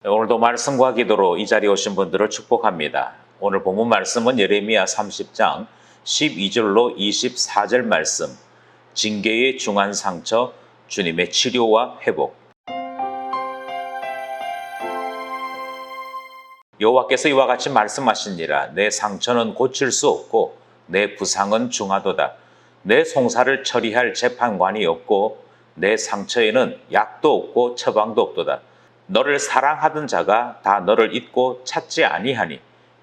오늘도 말씀과 기도로 이 자리에 오신 분들을 축복합니다. 오늘 본문 말씀은 예레미야 30장 12절로 24절 말씀, 징계의 중한 상처, 주님의 치료와 회복. 여호와께서 이와 같이 말씀하시니라. 내 상처는 고칠 수 없고 내 부상은 중하도다. 내 송사를 처리할 재판관이 없고 내 상처에는 약도 없고 처방도 없도다. 너를 사랑하던 자가 다 너를 잊고 찾지 아니하니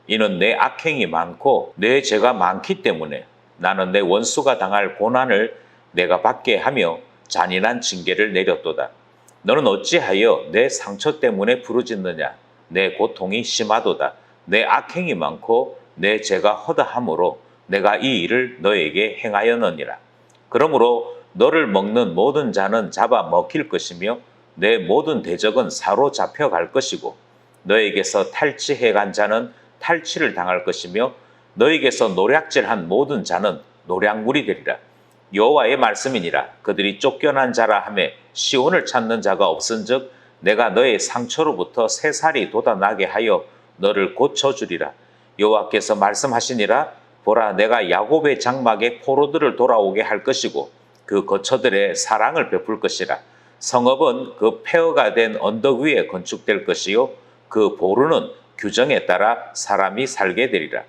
이는 내 악행이 많고 내 죄가 많기 때문에 나는 내 원수가 당할 고난을 내가 받게 하며 잔인한 징계를 내렸도다. 너는 어찌하여 내 상처 때문에 부르짖느냐? 내 고통이 심하도다. 내 악행이 많고 내 죄가 허다함으로 내가 이 일을 너에게 행하였느니라. 그러므로 너를 먹는 모든 자는 잡아 먹힐 것이며 내 모든 대적은 사로잡혀 갈 것이고 너에게서 탈취해 간 자는 탈취를 당할 것이며 너에게서 노략질한 모든 자는 노략물이 되리라. 여호와의 말씀이니라. 그들이 쫓겨난 자라 하매 시온을 찾는 자가 없은즉 내가 너의 상처로부터 새살이 돋아나게 하여 너를 고쳐주리라. 여호와께서 말씀하시니라. 보라, 내가 야곱의 장막에 포로들을 돌아오게 할 것이고 그 거처들의 사랑을 베풀 것이라. 성읍은 그 폐허가 된 언덕 위에 건축될 것이요 그 보루는 규정에 따라 사람이 살게 되리라.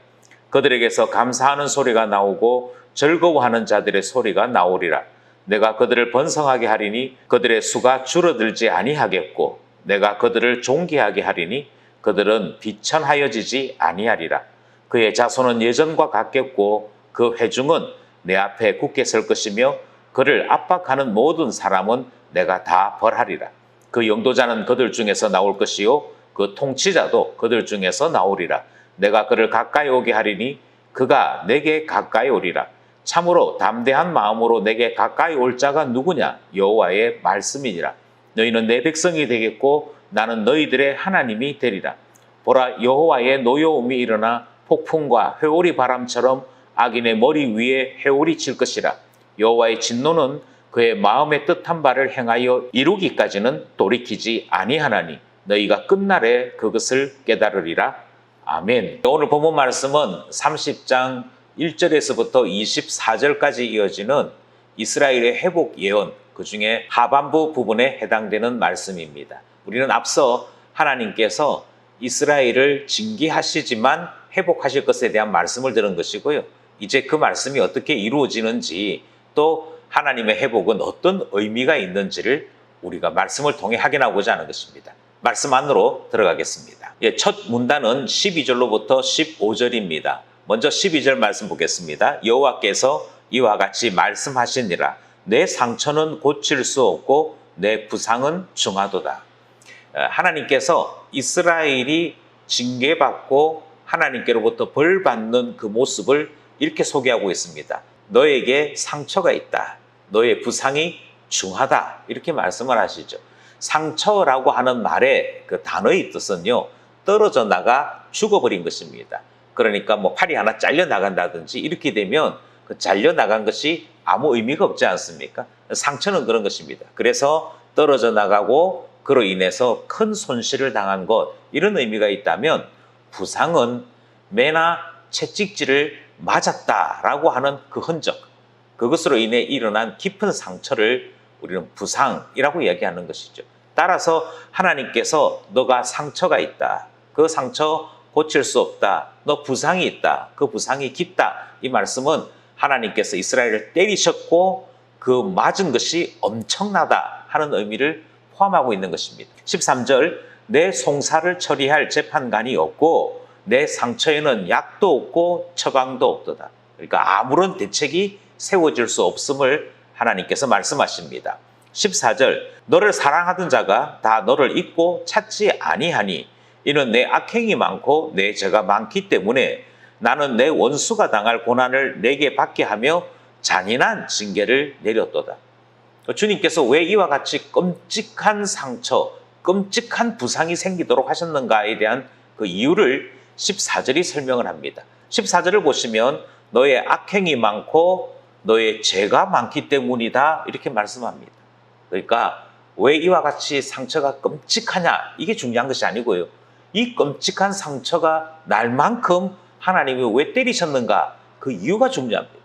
그들에게서 감사하는 소리가 나오고 즐거워하는 자들의 소리가 나오리라. 내가 그들을 번성하게 하리니 그들의 수가 줄어들지 아니하겠고 내가 그들을 존귀하게 하리니 그들은 비천하여지지 아니하리라. 그의 자손은 예전과 같겠고 그 회중은 내 앞에 굳게 설 것이며 그를 압박하는 모든 사람은 내가 다 벌하리라. 그 영도자는 그들 중에서 나올 것이요 그 통치자도 그들 중에서 나오리라. 내가 그를 가까이 오게 하리니 그가 내게 가까이 오리라. 참으로 담대한 마음으로 내게 가까이 올 자가 누구냐? 여호와의 말씀이니라. 너희는 내 백성이 되겠고 나는 너희들의 하나님이 되리라. 보라, 여호와의 노여움이 일어나 폭풍과 회오리 바람처럼 악인의 머리 위에 회오리 칠 것이라. 여호와의 진노는 그의 마음의 뜻한 바를 행하여 이루기까지는 돌이키지 아니하나니 너희가 끝날에 그것을 깨달으리라. 아멘. 오늘 본문 말씀은 30장 1절에서부터 24절까지 이어지는 이스라엘의 회복 예언, 그 중에 하반부 부분에 해당되는 말씀입니다. 우리는 앞서 하나님께서 이스라엘을 징계하시지만 회복하실 것에 대한 말씀을 들은 것이고요. 이제 그 말씀이 어떻게 이루어지는지 또 하나님의 회복은 어떤 의미가 있는지를 우리가 말씀을 통해 확인하고자 하는 것입니다. 말씀 안으로 들어가겠습니다. 첫 문단은 12절로부터 15절입니다. 먼저 12절 말씀 보겠습니다. 여호와께서 이와 같이 말씀하시니라. 내 상처는 고칠 수 없고 내 부상은 중하도다. 하나님께서 이스라엘이 징계받고 하나님께로부터 벌 받는 그 모습을 이렇게 소개하고 있습니다. 너에게 상처가 있다. 너의 부상이 중하다. 이렇게 말씀을 하시죠. 상처라고 하는 말의 그 단어의 뜻은요, 떨어져 나가 죽어버린 것입니다. 그러니까 뭐 팔이 하나 잘려 나간다든지 이렇게 되면 그 잘려 나간 것이 아무 의미가 없지 않습니까? 상처는 그런 것입니다. 그래서 떨어져 나가고 그로 인해서 큰 손실을 당한 것, 이런 의미가 있다면 부상은 매나 채찍질을 맞았다라고 하는 그 흔적, 그것으로 인해 일어난 깊은 상처를 우리는 부상이라고 이야기하는 것이죠. 따라서 하나님께서 너가 상처가 있다. 그 상처 고칠 수 없다. 너 부상이 있다. 그 부상이 깊다. 이 말씀은 하나님께서 이스라엘을 때리셨고 그 맞은 것이 엄청나다 하는 의미를 포함하고 있는 것입니다. 13절, 내 송사를 처리할 재판관이 없고 내 상처에는 약도 없고 처방도 없도다. 그러니까 아무런 대책이 세워질 수 없음을 하나님께서 말씀하십니다. 14절, 너를 사랑하던 자가 다 너를 잊고 찾지 아니하니 이는 내 악행이 많고 내 죄가 많기 때문에 나는 내 원수가 당할 고난을 내게 받게 하며 잔인한 징계를 내렸도다. 주님께서 왜 이와 같이 끔찍한 상처, 끔찍한 부상이 생기도록 하셨는가에 대한 그 이유를 14절이 설명을 합니다. 14절을 보시면 너의 악행이 많고 너의 죄가 많기 때문이다 이렇게 말씀합니다. 그러니까 왜 이와 같이 상처가 끔찍하냐? 이게 중요한 것이 아니고요. 이 끔찍한 상처가 날 만큼 하나님이 왜 때리셨는가? 그 이유가 중요합니다.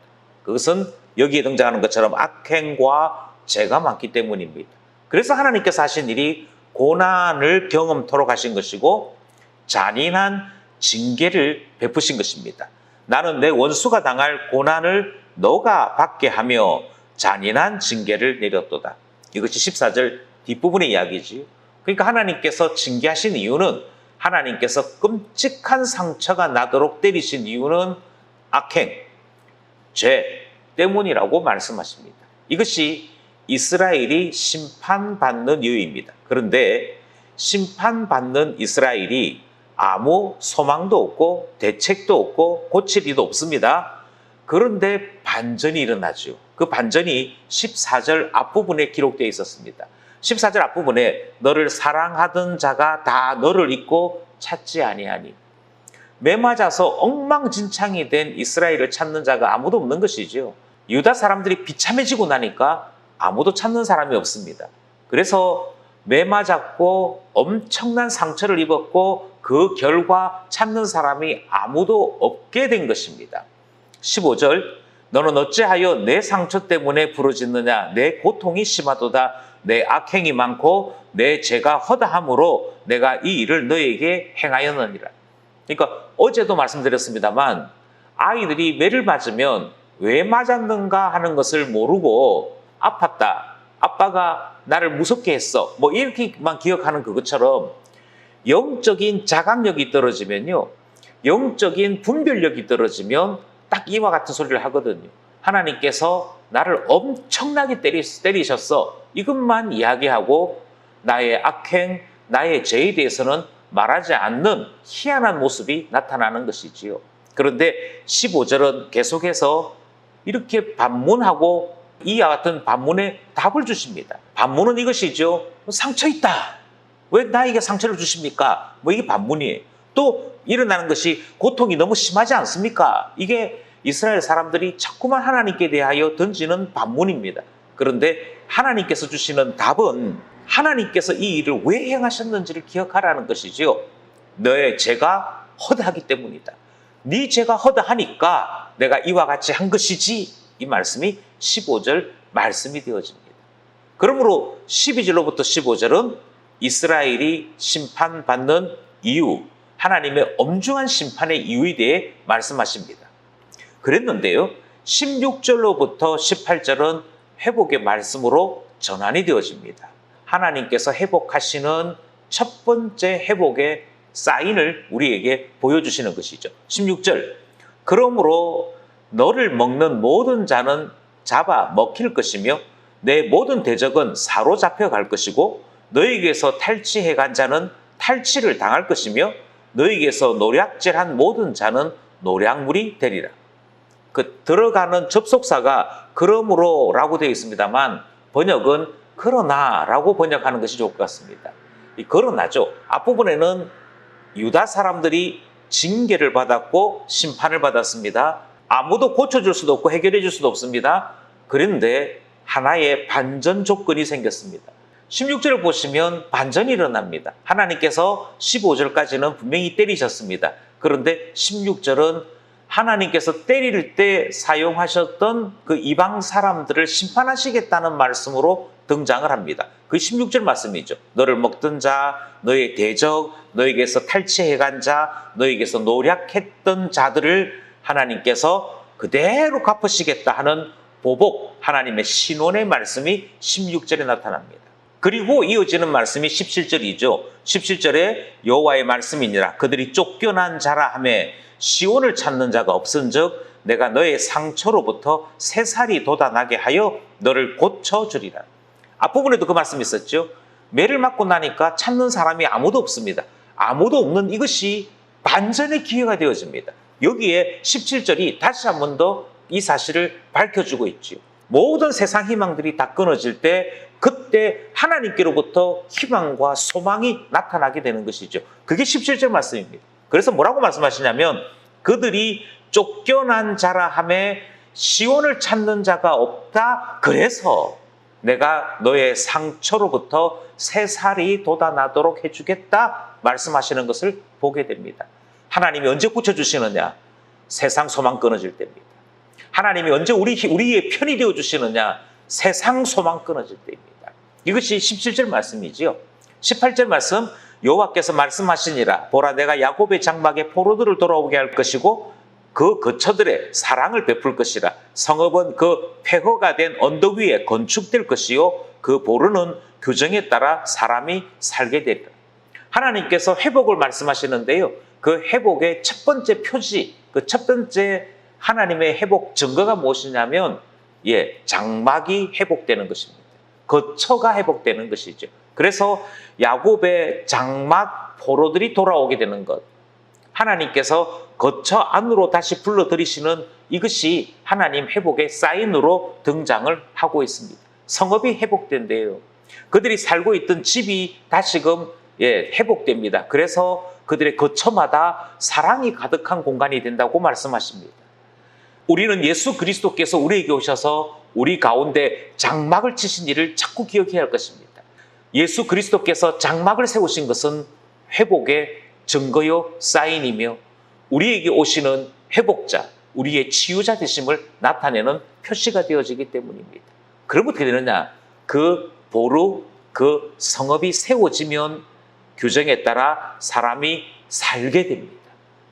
그것은 여기에 등장하는 것처럼 악행과 죄가 많기 때문입니다. 그래서 하나님께서 하신 일이 고난을 경험토록 하신 것이고 잔인한 징계를 베푸신 것입니다. 나는 내 원수가 당할 고난을 너가 받게 하며 잔인한 징계를 내렸도다. 이것이 14절 뒷부분의 이야기지요. 그러니까 하나님께서 징계하신 이유는 하나님께서 끔찍한 상처가 나도록 때리신 이유는 악행, 죄 때문이라고 말씀하십니다. 이것이 이스라엘이 심판받는 이유입니다. 그런데 심판받는 이스라엘이 아무 소망도 없고 대책도 없고 고칠 일도 없습니다. 그런데 반전이 일어나죠. 그 반전이 14절 앞부분에 기록되어 있었습니다. 14절 앞부분에 너를 사랑하던 자가 다 너를 잊고 찾지 아니하니, 매맞아서 엉망진창이 된 이스라엘을 찾는 자가 아무도 없는 것이죠. 유다 사람들이 비참해지고 나니까 아무도 찾는 사람이 없습니다. 그래서 매맞았고 엄청난 상처를 입었고 그 결과 찾는 사람이 아무도 없게 된 것입니다. 15절 너는 어찌하여 내 상처 때문에 부르짖느냐? 내 고통이 심하도다. 내 악행이 많고 내 죄가 허다함으로 내가 이 일을 너에게 행하였느니라. 그러니까 어제도 말씀드렸습니다만 아이들이 매를 맞으면 왜 맞았는가 하는 것을 모르고 아팠다, 아빠가 나를 무섭게 했어, 뭐 이렇게만 기억하는 그것처럼 영적인 자각력이 떨어지면요, 영적인 분별력이 떨어지면 딱 이와 같은 소리를 하거든요. 하나님께서 나를 엄청나게 때리셨어, 이것만 이야기하고 나의 악행, 나의 죄에 대해서는 말하지 않는 희한한 모습이 나타나는 것이지요. 그런데 15절은 계속해서 이렇게 반문하고 이와 같은 반문에 답을 주십니다. 반문은 이것이죠. 상처 있다. 왜 나에게 상처를 주십니까? 뭐 이게 반문이에요. 또 일어나는 것이 고통이 너무 심하지 않습니까? 이게 이스라엘 사람들이 자꾸만 하나님께 대하여 던지는 반문입니다. 그런데 하나님께서 주시는 답은 하나님께서 이 일을 왜 행하셨는지를 기억하라는 것이지요. 너의 죄가 허다하기 때문이다. 네 죄가 허다하니까 내가 이와 같이 한 것이지. 이 말씀이 15절 말씀이 되어집니다. 그러므로 12절로부터 15절은 이스라엘이 심판받는 이유, 하나님의 엄중한 심판의 이유에 대해 말씀하십니다. 그랬는데요, 16절로부터 18절은 회복의 말씀으로 전환이 되어집니다. 하나님께서 회복하시는 첫 번째 회복의 사인을 우리에게 보여주시는 것이죠. 16절, 그러므로 너를 먹는 모든 자는 잡아 먹힐 것이며 내 모든 대적은 사로잡혀 갈 것이고 너에게서 탈취해 간 자는 탈취를 당할 것이며 너에게서 노략질한 모든 자는 노략물이 되리라. 그 들어가는 접속사가 그러므로라고 되어 있습니다만 번역은 그러나라고 번역하는 것이 좋을 것 같습니다. 이 그러나죠. 앞부분에는 유다 사람들이 징계를 받았고 심판을 받았습니다. 아무도 고쳐줄 수도 없고 해결해 줄 수도 없습니다. 그런데 하나의 반전 조건이 생겼습니다. 16절을 보시면 반전이 일어납니다. 하나님께서 15절까지는 분명히 때리셨습니다. 그런데 16절은 하나님께서 때릴 때 사용하셨던 그 이방 사람들을 심판하시겠다는 말씀으로 등장을 합니다. 그 16절 말씀이죠. 너를 먹던 자, 너의 대적, 너에게서 탈취해간 자, 너에게서 노략했던 자들을 하나님께서 그대로 갚으시겠다 하는 보복, 하나님의 신원의 말씀이 16절에 나타납니다. 그리고 이어지는 말씀이 17절이죠. 17절에 여호와의 말씀이니라. 그들이 쫓겨난 자라 하매 시온을 찾는 자가 없은즉 내가 너의 상처로부터 새살이 돋아나게 하여 너를 고쳐주리라. 앞부분에도 그 말씀이 있었죠. 매를 맞고 나니까 찾는 사람이 아무도 없습니다. 아무도 없는 이것이 반전의 기회가 되어집니다. 여기에 17절이 다시 한 번 더 이 사실을 밝혀주고 있죠. 모든 세상 희망들이 다 끊어질 때 그때 하나님께로부터 희망과 소망이 나타나게 되는 것이죠. 그게 17절 말씀입니다. 그래서 뭐라고 말씀하시냐면 그들이 쫓겨난 자라 하매 시온을 찾는 자가 없다. 그래서 내가 너의 상처로부터 새 살이 돋아나도록 해주겠다 말씀하시는 것을 보게 됩니다. 하나님이 언제 고쳐주시느냐? 세상 소망 끊어질 때입니다. 하나님이 언제 우리의 편이 되어주시느냐? 세상 소망 끊어질 때입니다. 이것이 17절 말씀이지요. 18절 말씀, 여호와께서 말씀하시니라. 보라, 내가 야곱의 장막에 포로들을 돌아오게 할 것이고 그 거처들의 사랑을 베풀 것이라. 성읍은 그 폐허가 된 언덕 위에 건축될 것이요 그 보르는 규정에 따라 사람이 살게 되리라. 하나님께서 회복을 말씀하시는데요, 그 회복의 첫 번째 표지, 그 첫 번째 하나님의 회복 증거가 무엇이냐면 장막이 회복되는 것입니다. 거처가 회복되는 것이죠. 그래서 야곱의 장막 포로들이 돌아오게 되는 것, 하나님께서 거처 안으로 다시 불러들이시는 이것이 하나님 회복의 사인으로 등장을 하고 있습니다. 성읍이 회복된대요. 그들이 살고 있던 집이 다시금 회복됩니다. 그래서 그들의 거처마다 사랑이 가득한 공간이 된다고 말씀하십니다. 우리는 예수 그리스도께서 우리에게 오셔서 우리 가운데 장막을 치신 일을 자꾸 기억해야 할 것입니다. 예수 그리스도께서 장막을 세우신 것은 회복의 증거요 사인이며 우리에게 오시는 회복자, 우리의 치유자 되심을 나타내는 표시가 되어지기 때문입니다. 그럼 어떻게 되느냐? 그 보루, 그 성읍이 세워지면 규정에 따라 사람이 살게 됩니다.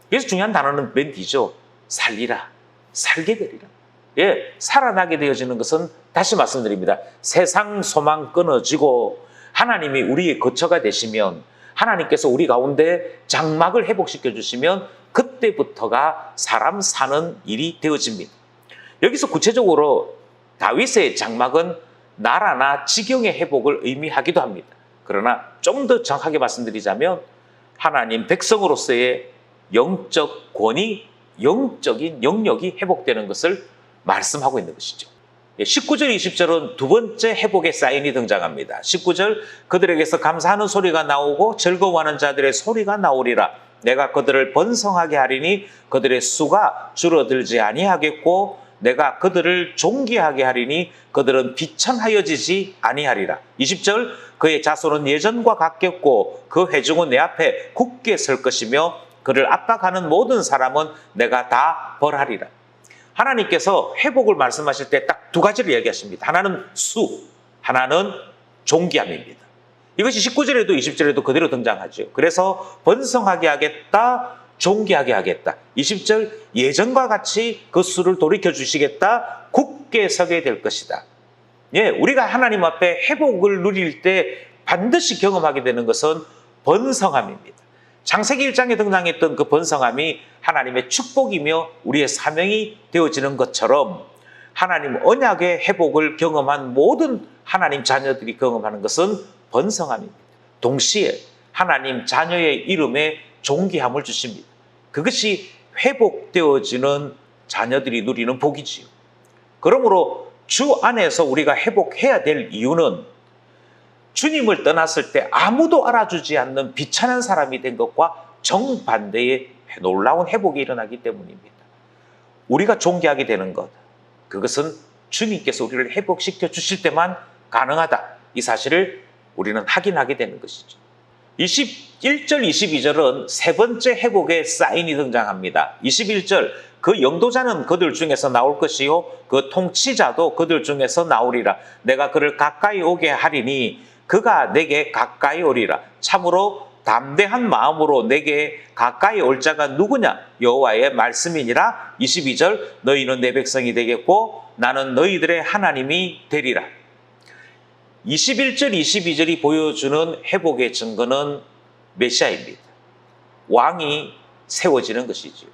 그래서 중요한 단어는 맨 뒤죠. 살리라, 살게 되리라. 살아나게 되어지는 것은 다시 말씀드립니다. 세상 소망 끊어지고 하나님이 우리의 거처가 되시면, 하나님께서 우리 가운데 장막을 회복시켜 주시면 그때부터가 사람 사는 일이 되어집니다. 여기서 구체적으로 다윗의 장막은 나라나 지경의 회복을 의미하기도 합니다. 그러나 좀 더 정확하게 말씀드리자면 하나님 백성으로서의 영적 권위, 영적인 영역이 회복되는 것을 말씀하고 있는 것이죠. 19절, 20절은 두 번째 회복의 사인이 등장합니다. 19절, 그들에게서 감사하는 소리가 나오고 즐거워하는 자들의 소리가 나오리라. 내가 그들을 번성하게 하리니 그들의 수가 줄어들지 아니하겠고 내가 그들을 존귀하게 하리니 그들은 비천하여지지 아니하리라. 20절, 그의 자손은 예전과 같겠고 그 회중은 내 앞에 굳게 설 것이며 그를 압박하는 모든 사람은 내가 다 벌하리라. 하나님께서 회복을 말씀하실 때 딱 두 가지를 이야기하십니다. 하나는 수, 하나는 존귀함입니다. 이것이 19절에도 20절에도 그대로 등장하죠. 그래서 번성하게 하겠다, 존귀하게 하겠다. 20절, 예전과 같이 그 수를 돌이켜 주시겠다, 굳게 서게 될 것이다. 우리가 하나님 앞에 회복을 누릴 때 반드시 경험하게 되는 것은 번성함입니다. 창세기 1장에 등장했던 그 번성함이 하나님의 축복이며 우리의 사명이 되어지는 것처럼 하나님 언약의 회복을 경험한 모든 하나님 자녀들이 경험하는 것은 번성함입니다. 동시에 하나님 자녀의 이름에 존귀함을 주십니다. 그것이 회복되어지는 자녀들이 누리는 복이지요. 그러므로 주 안에서 우리가 회복해야 될 이유는 주님을 떠났을 때 아무도 알아주지 않는 비천한 사람이 된 것과 정반대의 놀라운 회복이 일어나기 때문입니다. 우리가 존귀하게 되는 것, 그것은 주님께서 우리를 회복시켜 주실 때만 가능하다. 이 사실을 우리는 확인하게 되는 것이죠. 21절, 22절은 세 번째 회복의 사인이 등장합니다. 21절, 그 영도자는 그들 중에서 나올 것이요 그 통치자도 그들 중에서 나오리라. 내가 그를 가까이 오게 하리니 그가 내게 가까이 오리라. 참으로 담대한 마음으로 내게 가까이 올 자가 누구냐? 여호와의 말씀이니라. 22절, 너희는 내 백성이 되겠고 나는 너희들의 하나님이 되리라. 21절, 22절이 보여주는 회복의 증거는 메시아입니다. 왕이 세워지는 것이죠.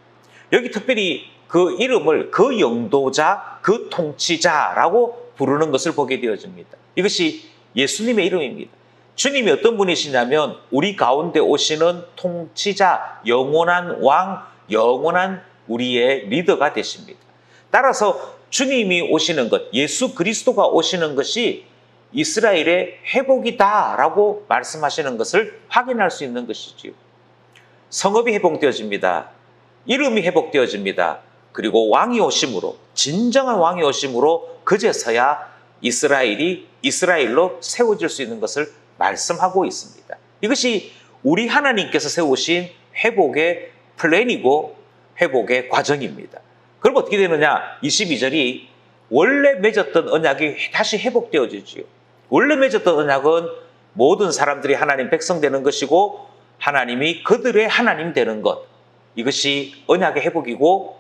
여기 특별히 그 이름을 그 영도자, 그 통치자라고 부르는 것을 보게 되어집니다. 이것이 예수님의 이름입니다. 주님이 어떤 분이시냐면 우리 가운데 오시는 통치자, 영원한 왕, 영원한 우리의 리더가 되십니다. 따라서 주님이 오시는 것, 예수 그리스도가 오시는 것이 이스라엘의 회복이다라고 말씀하시는 것을 확인할 수 있는 것이지요. 성읍이 회복되어집니다. 이름이 회복되어집니다. 그리고 왕이 오심으로, 진정한 왕이 오심으로 그제서야 이스라엘이 이스라엘로 세워질 수 있는 것을 말씀하고 있습니다. 이것이 우리 하나님께서 세우신 회복의 플랜이고 회복의 과정입니다. 그럼 어떻게 되느냐? 22절이 원래 맺었던 언약이 다시 회복되어지지요. 원래 맺었던 언약은 모든 사람들이 하나님 백성 되는 것이고 하나님이 그들의 하나님 되는 것, 이것이 언약의 회복이고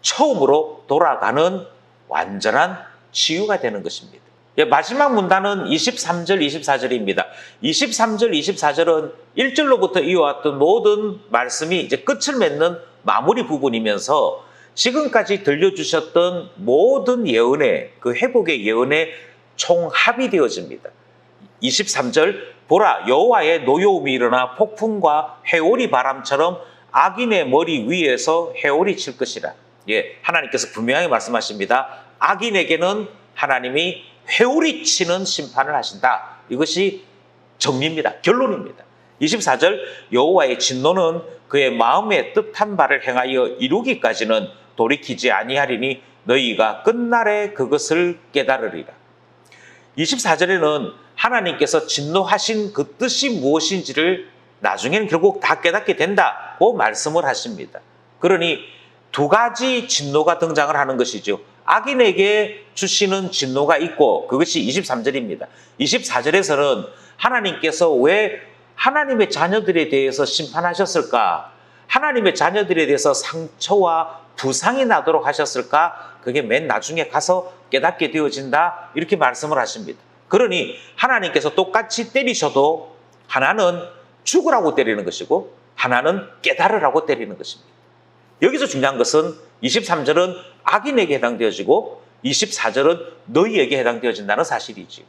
처음으로 돌아가는 완전한 치유가 되는 것입니다. 마지막 문단은 23절, 24절입니다. 23절, 24절은 1절로부터 이어왔던 모든 말씀이 이제 끝을 맺는 마무리 부분이면서 지금까지 들려주셨던 모든 예언의, 그 회복의 예언의 총합이 되어집니다. 23절, 보라 여호와의 노여움이 일어나 폭풍과 회오리 바람처럼 악인의 머리 위에서 회오리 칠 것이라. 하나님께서 분명히 말씀하십니다. 악인에게는 하나님이 회오리 치는 심판을 하신다. 이것이 정리입니다. 결론입니다. 24절, 여호와의 진노는 그의 마음에 뜻한 바를 행하여 이루기까지는 돌이키지 아니하리니 너희가 끝날에 그것을 깨달으리라. 24절에는 하나님께서 진노하신 그 뜻이 무엇인지를 나중에는 결국 다 깨닫게 된다고 말씀을 하십니다. 그러니 두 가지 진노가 등장을 하는 것이죠. 악인에게 주시는 진노가 있고 그것이 23절입니다. 24절에서는 하나님께서 왜 하나님의 자녀들에 대해서 심판하셨을까? 하나님의 자녀들에 대해서 상처와 부상이 나도록 하셨을까? 그게 맨 나중에 가서 깨닫게 되어진다. 이렇게 말씀을 하십니다. 그러니 하나님께서 똑같이 때리셔도 하나는 죽으라고 때리는 것이고 하나는 깨달으라고 때리는 것입니다. 여기서 중요한 것은 23절은 악인에게 해당되어지고 24절은 너희에게 해당되어진다는 사실이지.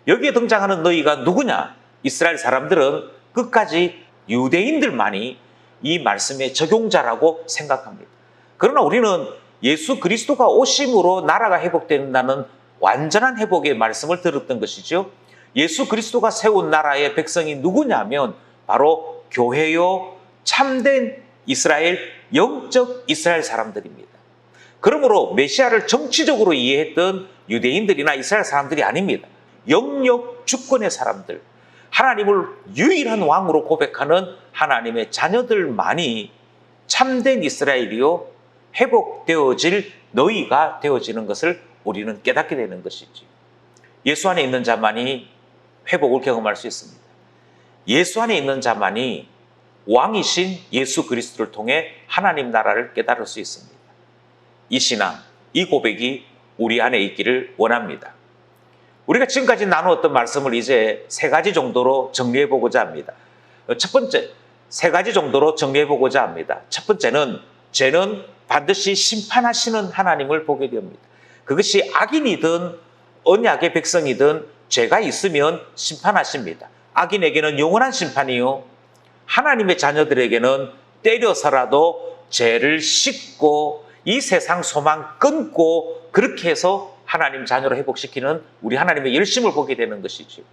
여기에 등장하는 너희가 누구냐? 이스라엘 사람들은 끝까지 유대인들만이 이 말씀의 적용자라고 생각합니다. 그러나 우리는 예수 그리스도가 오심으로 나라가 회복된다는 완전한 회복의 말씀을 들었던 것이죠. 예수 그리스도가 세운 나라의 백성이 누구냐면 바로 교회요, 참된 이스라엘, 영적 이스라엘 사람들입니다. 그러므로 메시아를 정치적으로 이해했던 유대인들이나 이스라엘 사람들이 아닙니다. 영역 주권의 사람들, 하나님을 유일한 왕으로 고백하는 하나님의 자녀들만이 참된 이스라엘이요, 회복되어질 너희가 되어지는 것을 우리는 깨닫게 되는 것이지. 예수 안에 있는 자만이 회복을 경험할 수 있습니다. 예수 안에 있는 자만이 왕이신 예수 그리스도를 통해 하나님 나라를 깨달을 수 있습니다. 이 신앙, 이 고백이 우리 안에 있기를 원합니다. 우리가 지금까지 나누었던 말씀을 이제 세 가지 정도로 정리해 보고자 합니다. 첫 번째, 세 가지 정도로 정리해 보고자 합니다. 첫 번째는 죄는 반드시 심판하시는 하나님을 보게 됩니다. 그것이 악인이든 언약의 백성이든 죄가 있으면 심판하십니다. 악인에게는 영원한 심판이요, 하나님의 자녀들에게는 때려서라도 죄를 씻고 이 세상 소망 끊고 그렇게 해서 하나님 자녀로 회복시키는 우리 하나님의 열심을 보게 되는 것이죠.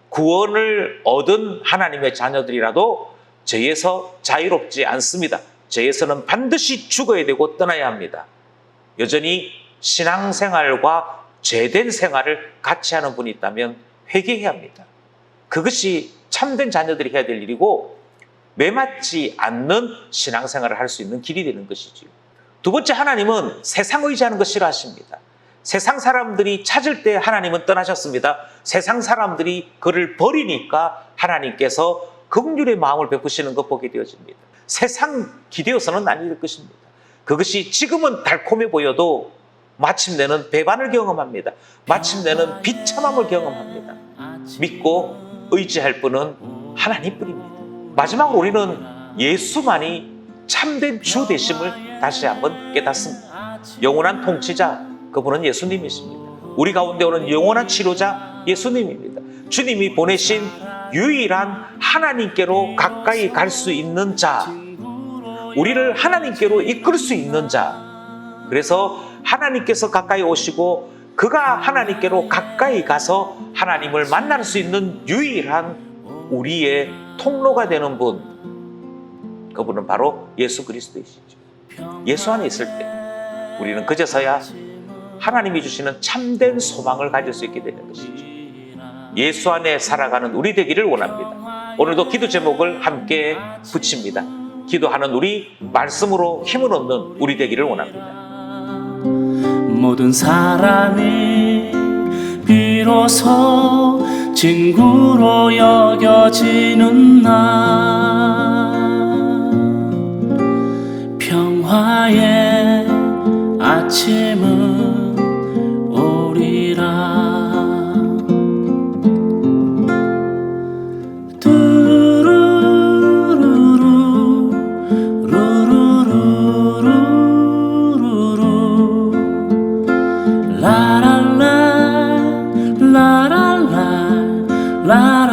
구원을 얻은 하나님의 자녀들이라도 죄에서 자유롭지 않습니다. 죄에서는 반드시 죽어야 되고 떠나야 합니다. 여전히 신앙생활과 죄된 생활을 같이 하는 분이 있다면 회개해야 합니다. 그것이 참된 자녀들이 해야 될 일이고 매맞지 않는 신앙생활을 할 수 있는 길이 되는 것이지요. 두 번째, 하나님은 세상 의지하는 것 싫어하십니다. 세상 사람들이 찾을 때 하나님은 떠나셨습니다. 세상 사람들이 그를 버리니까 하나님께서 긍휼의 마음을 베푸시는 것 보게 되어집니다. 세상 기대어서는 아닐 것입니다. 그것이 지금은 달콤해 보여도 마침내는 배반을 경험합니다. 마침내는 비참함을 경험합니다. 믿고 의지할 분은 하나님뿐입니다. 마지막으로 우리는 예수만이 참된 주 되심을 다시 한번 깨닫습니다. 영원한 통치자, 그분은 예수님이십니다. 우리 가운데 오는 영원한 치료자, 예수님입니다. 주님이 보내신 유일한 하나님께로 가까이 갈 수 있는 자, 우리를 하나님께로 이끌 수 있는 자. 그래서 하나님께서 가까이 오시고 그가 하나님께로 가까이 가서 하나님을 만날 수 있는 유일한 우리의 통로가 되는 분, 그분은 바로 예수 그리스도이시죠. 예수 안에 있을 때 우리는 그제서야 하나님이 주시는 참된 소망을 가질 수 있게 되는 것이죠. 예수 안에 살아가는 우리 되기를 원합니다. 오늘도 기도 제목을 함께 붙입니다. 기도하는 우리, 말씀으로 힘을 얻는 우리 되기를 원합니다. 모든 사람이 비로소 친구로 여겨지는 날, 평화의 아침은 오리라. 라라라 라라라 라